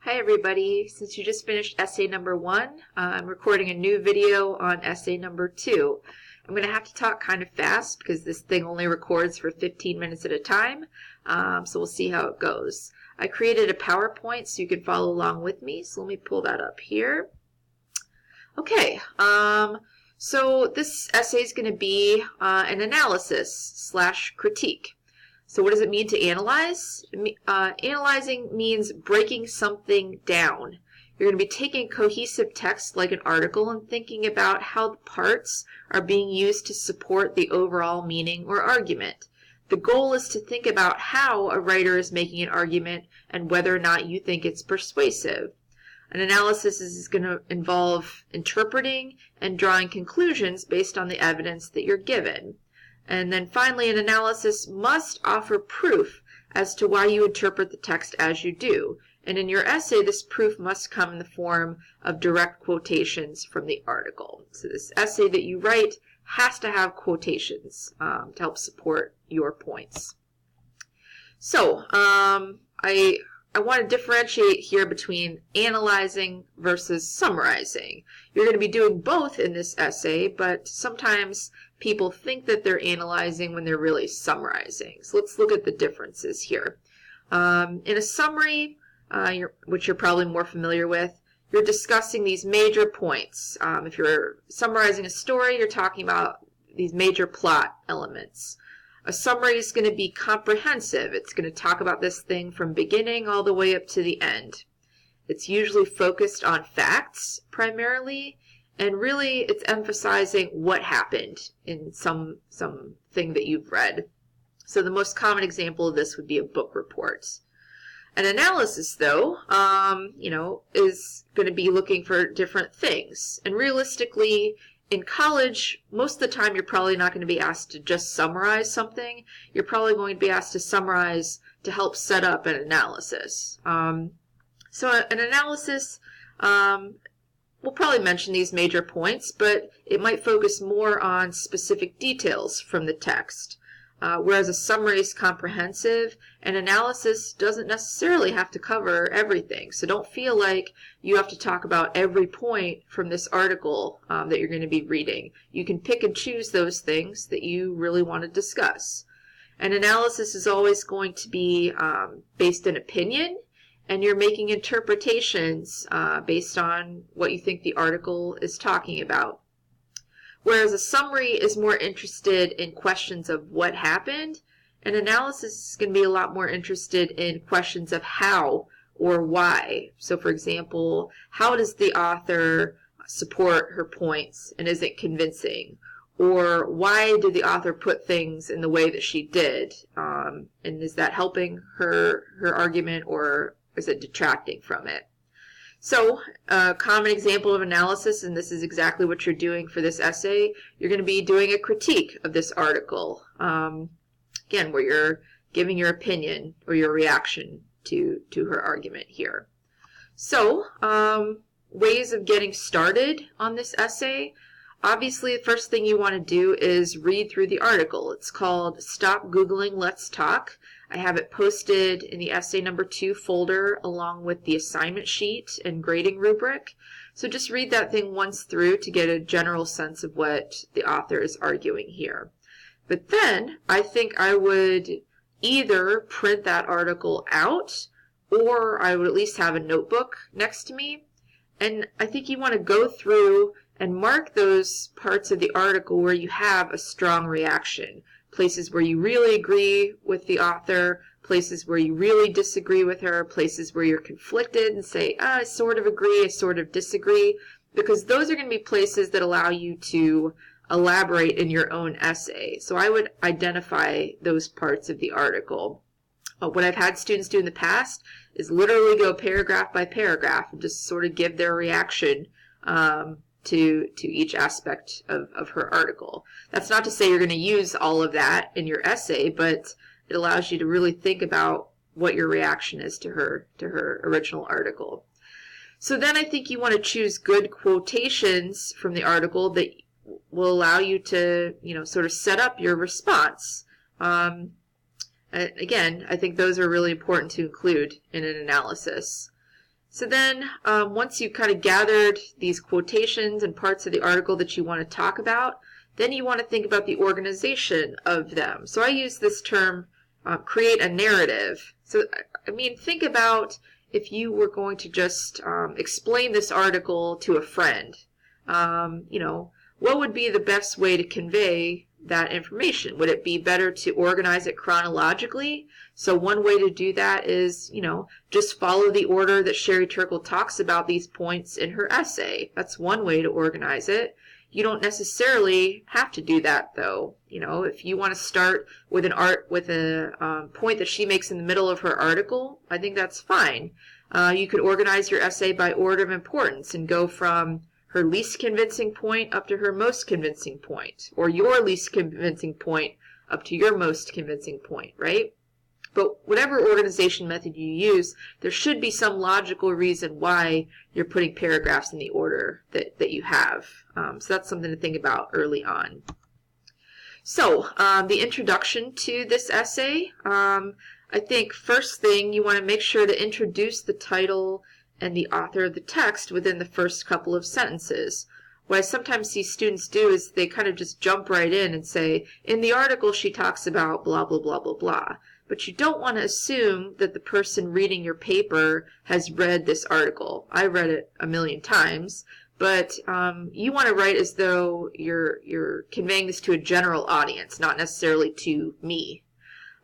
Hi everybody, since you just finished essay number 1, I'm recording a new video on essay number 2. I'm going to have to talk kind of fast because this thing only records for 15 minutes at a time, so we'll see how it goes. I created a PowerPoint so you can follow along with me, so let me pull that up here. Okay, so this essay is going to be an analysis / critique. So what does it mean to analyze? Analyzing means breaking something down. You're going to be taking cohesive text like an article and thinking about how the parts are being used to support the overall meaning or argument. The goal is to think about how a writer is making an argument and whether or not you think it's persuasive. An analysis is going to involve interpreting and drawing conclusions based on the evidence that you're given. And then finally, an analysis must offer proof as to why you interpret the text as you do. And in your essay, this proof must come in the form of direct quotations from the article. So this essay that you write has to have quotations to help support your points. So I want to differentiate here between analyzing versus summarizing. You're going to be doing both in this essay, but sometimes people think that they're analyzing when they're really summarizing. So let's look at the differences here. In a summary, which you're probably more familiar with, you're discussing these major points. If you're summarizing a story, you're talking about these major plot elements. A summary is going to be comprehensive. It's going to talk about this thing from beginning all the way up to the end. It's usually focused on facts primarily, and really it's emphasizing what happened in some thing that you've read. So the most common example of this would be a book report. An analysis, though, is going to be looking for different things. And realistically, in college, most of the time you're probably not going to be asked to just summarize something. You're probably going to be asked to summarize to help set up an analysis. So an analysis, we'll probably mention these major points, but it might focus more on specific details from the text. Whereas a summary is comprehensive, an analysis doesn't necessarily have to cover everything. So don't feel like you have to talk about every point from this article that you're going to be reading. You can pick and choose those things that you really want to discuss. An analysis is always going to be based in opinion, and you're making interpretations based on what you think the article is talking about. Whereas a summary is more interested in questions of what happened, an analysis is going to be a lot more interested in questions of how or why. So for example, how does the author support her points and is it convincing? Or why did the author put things in the way that she did? And is that helping her argument or is it detracting from it? So a common example of analysis, and this is exactly what you're doing for this essay, you're going to be doing a critique of this article. Again, where you're giving your opinion or your reaction to her argument here. So ways of getting started on this essay. Obviously, the first thing you want to do is read through the article. It's called Stop Googling, Let's Talk. I have it posted in the essay number 2 folder along with the assignment sheet and grading rubric. So just read that thing once through to get a general sense of what the author is arguing here. But then I think I would either print that article out or I would at least have a notebook next to me. And I think you want to go through and mark those parts of the article where you have a strong reaction. Places where you really agree with the author, places where you really disagree with her, places where you're conflicted and say, I sort of agree, I sort of disagree, because those are going to be places that allow you to elaborate in your own essay. So I would identify those parts of the article. What I've had students do in the past is literally go paragraph by paragraph and just sort of give their reaction to each aspect of her article. That's not to say you're going to use all of that in your essay, but it allows you to really think about what your reaction is to her original article. So then I think you want to choose good quotations from the article that will allow you to, sort of set up your response. Again, I think those are really important to include in an analysis. So then once you've kind of gathered these quotations and parts of the article that you want to talk about, then you want to think about the organization of them. So I use this term, create a narrative. So, I mean, think about if you were going to just explain this article to a friend. You know, what would be the best way to convey that information? Would it be better to organize it chronologically? So one way to do that is, you know, just follow the order that Sherry Turkle talks about these points in her essay. That's one way to organize it. You don't necessarily have to do that, though. You know, if you want to start with a point that she makes in the middle of her article, I think that's fine. You could organize your essay by order of importance and go from her least convincing point up to her most convincing point, or your least convincing point up to your most convincing point, right? But whatever organization method you use, there should be some logical reason why you're putting paragraphs in the order that you have. So that's something to think about early on. So the introduction to this essay, I think first thing you want to make sure to introduce the title and the author of the text within the first couple of sentences. What I sometimes see students do is they kind of just jump right in and say, in the article she talks about blah, blah, blah, blah, blah. But you don't want to assume that the person reading your paper has read this article. I read it a million times, but you want to write as though you're conveying this to a general audience, not necessarily to me.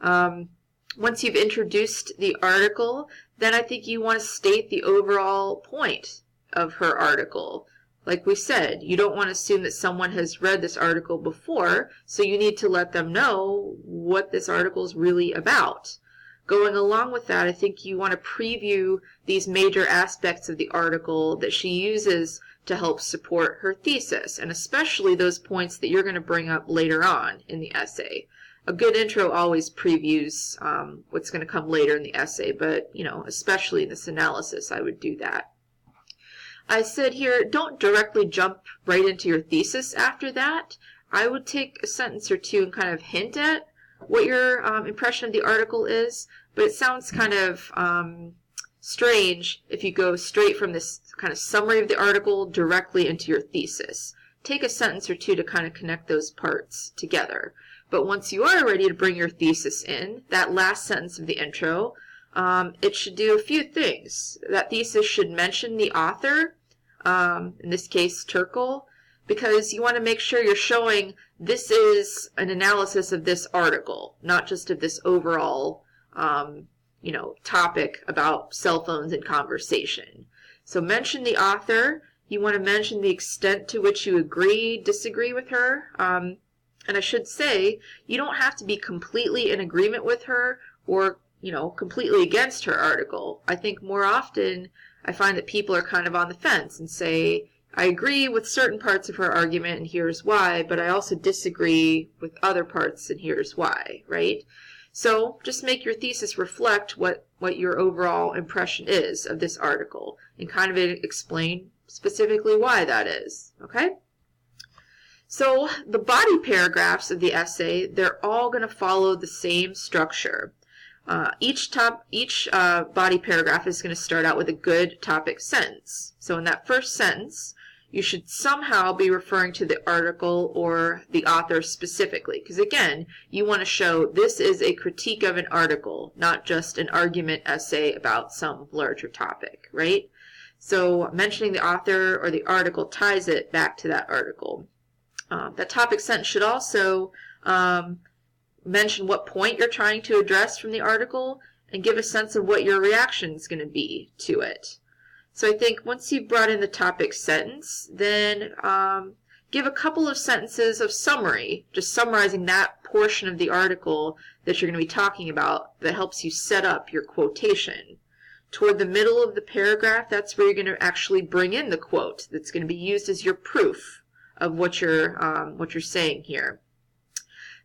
Once you've introduced the article, then I think you want to state the overall point of her article. Like we said, you don't want to assume that someone has read this article before, so you need to let them know what this article is really about. Going along with that, I think you want to preview these major aspects of the article that she uses to help support her thesis, and especially those points that you're going to bring up later on in the essay. A good intro always previews what's going to come later in the essay, but, you know, especially in this analysis, I would do that. I said here, don't directly jump right into your thesis after that. I would take a sentence or two and kind of hint at what your impression of the article is, but it sounds kind of strange if you go straight from this kind of summary of the article directly into your thesis. Take a sentence or two to kind of connect those parts together. But once you are ready to bring your thesis in, that last sentence of the intro, it should do a few things. That thesis should mention the author, in this case Turkle, because you want to make sure you're showing this is an analysis of this article, not just of this overall you know, topic about cell phones and conversation. So mention the author. You want to mention the extent to which you agree, disagree with her. And I should say, you don't have to be completely in agreement with her or, you know, completely against her article. I think more often I find that people are kind of on the fence and say, I agree with certain parts of her argument and here's why, but I also disagree with other parts and here's why, right? So just make your thesis reflect what your overall impression is of this article and kind of explain specifically why that is, okay? So the body paragraphs of the essay, they're all going to follow the same structure. Each body paragraph is going to start out with a good topic sentence. So in that first sentence, you should somehow be referring to the article or the author specifically. Because again, you want to show this is a critique of an article, not just an argument essay about some larger topic, right? So mentioning the author or the article ties it back to that article. That topic sentence should also mention what point you're trying to address from the article and give a sense of what your reaction is going to be to it. So I think once you've brought in the topic sentence, then give a couple of sentences of summary, just summarizing that portion of the article that you're going to be talking about that helps you set up your quotation. Toward the middle of the paragraph, that's where you're going to actually bring in the quote that's going to be used as your proof of what you're saying here.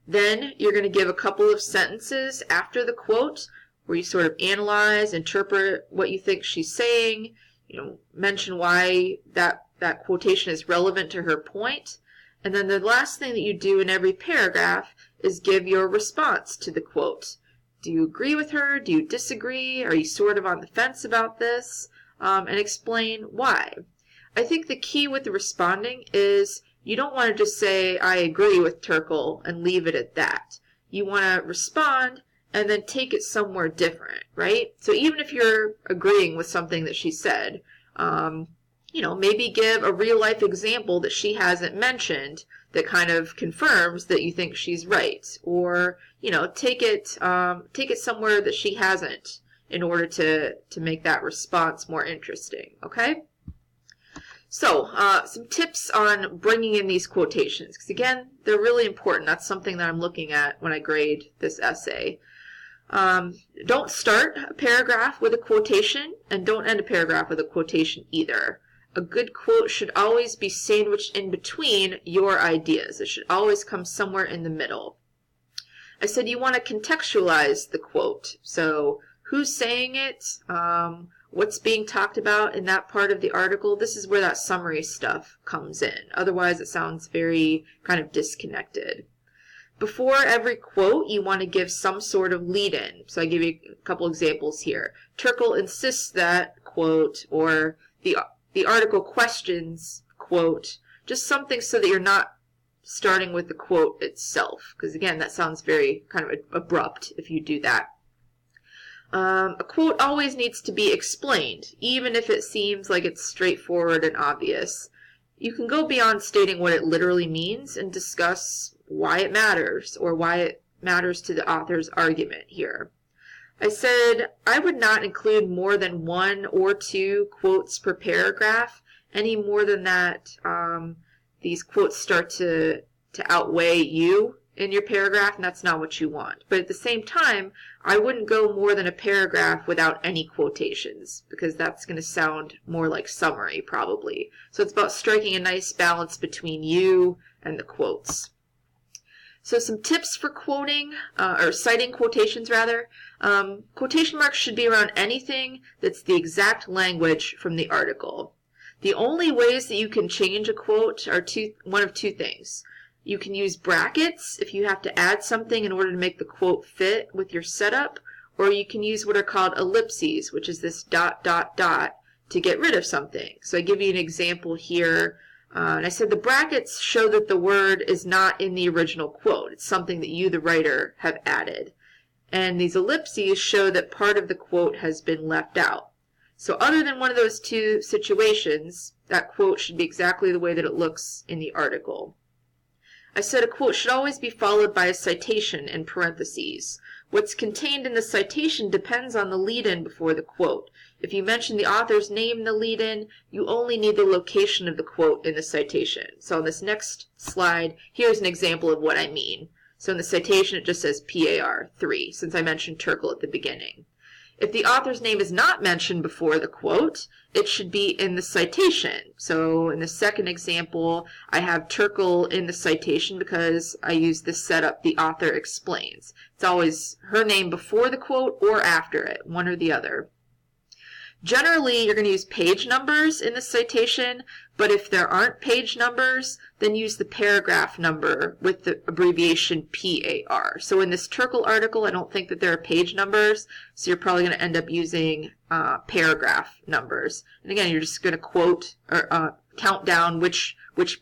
Then you're going to give a couple of sentences after the quote where you sort of analyze, interpret what you think she's saying, you know, mention why that quotation is relevant to her point. And then the last thing that you do in every paragraph is give your response to the quote. Do you agree with her? Do you disagree? Are you sort of on the fence about this? and explain why. I think the key with the responding is you don't want to just say, I agree with Turkle and leave it at that. You want to respond and then take it somewhere different, right? So even if you're agreeing with something that she said, maybe give a real life example that she hasn't mentioned that kind of confirms that you think she's right, or take it somewhere that she hasn't in order to make that response more interesting. Okay. So some tips on bringing in these quotations, because again, they're really important. That's something that I'm looking at when I grade this essay. Don't start a paragraph with a quotation, and don't end a paragraph with a quotation either. A good quote should always be sandwiched in between your ideas. It should always come somewhere in the middle. I said you want to contextualize the quote. So who's saying it? What's being talked about in that part of the article? This is where that summary stuff comes in. Otherwise, it sounds very kind of disconnected. Before every quote, you want to give some sort of lead-in. So I give you a couple examples here. Turkle insists that, quote, or the article questions, quote, just something so that you're not starting with the quote itself. Because again, that sounds very kind of abrupt if you do that. A quote always needs to be explained, even if it seems like it's straightforward and obvious. You can go beyond stating what it literally means and discuss why it matters, or why it matters to the author's argument here. I said I would not include more than 1 or 2 quotes per paragraph. Any more than that, these quotes start to outweigh you in your paragraph, and that's not what you want. But at the same time, I wouldn't go more than a paragraph without any quotations, because that's going to sound more like summary, probably. So it's about striking a nice balance between you and the quotes. So some tips for quoting, or citing quotations rather. Quotation marks should be around anything that's the exact language from the article. The only ways that you can change a quote are one of two things. You can use brackets if you have to add something in order to make the quote fit with your setup, or you can use what are called ellipses, which is this ... to get rid of something. So I give you an example here. And I said the brackets show that the word is not in the original quote. It's something that you, the writer, have added. And these ellipses show that part of the quote has been left out. So other than one of those two situations, that quote should be exactly the way that it looks in the article. I said a quote should always be followed by a citation in parentheses. What's contained in the citation depends on the lead-in before the quote. If you mention the author's name in the lead-in, you only need the location of the quote in the citation. So on this next slide, here's an example of what I mean. So in the citation, it just says PAR 3, since I mentioned Turkle at the beginning. If the author's name is not mentioned before the quote, it should be in the citation. So in the second example, I have Turkle in the citation because I use this setup, the author explains. It's always her name before the quote or after it, one or the other. Generally, you're going to use page numbers in the citation, but if there aren't page numbers, then use the paragraph number with the abbreviation PAR. So in this Turkle article, I don't think that there are page numbers, so you're probably going to end up using paragraph numbers. And again, you're just going to quote or count down which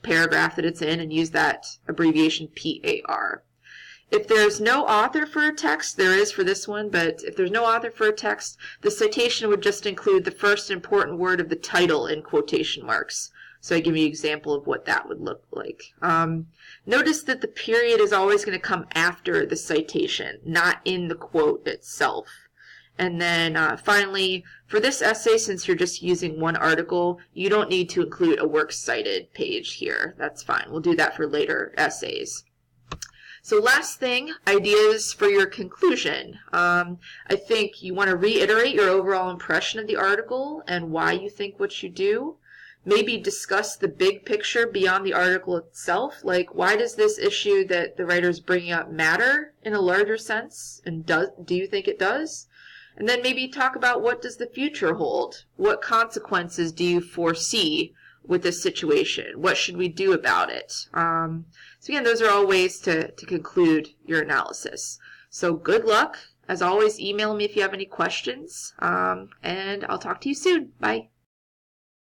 paragraph that it's in and use that abbreviation PAR. If there's no author for a text, there is for this one, but if there's no author for a text, the citation would just include the first important word of the title in quotation marks. So I give you an example of what that would look like. Notice that the period is always going to come after the citation, not in the quote itself. And then finally, for this essay, since you're just using one article, you don't need to include a works cited page here. That's fine. We'll do that for later essays. So last thing, ideas for your conclusion. I think you want to reiterate your overall impression of the article and why you think what you do. Maybe discuss the big picture beyond the article itself, like why does this issue that the writer's bringing up matter in a larger sense, and do you think it does? And then maybe talk about what does the future hold? What consequences do you foresee with this situation? What should we do about it? So again, those are all ways to conclude your analysis. So good luck. As always, email me if you have any questions, and I'll talk to you soon. Bye.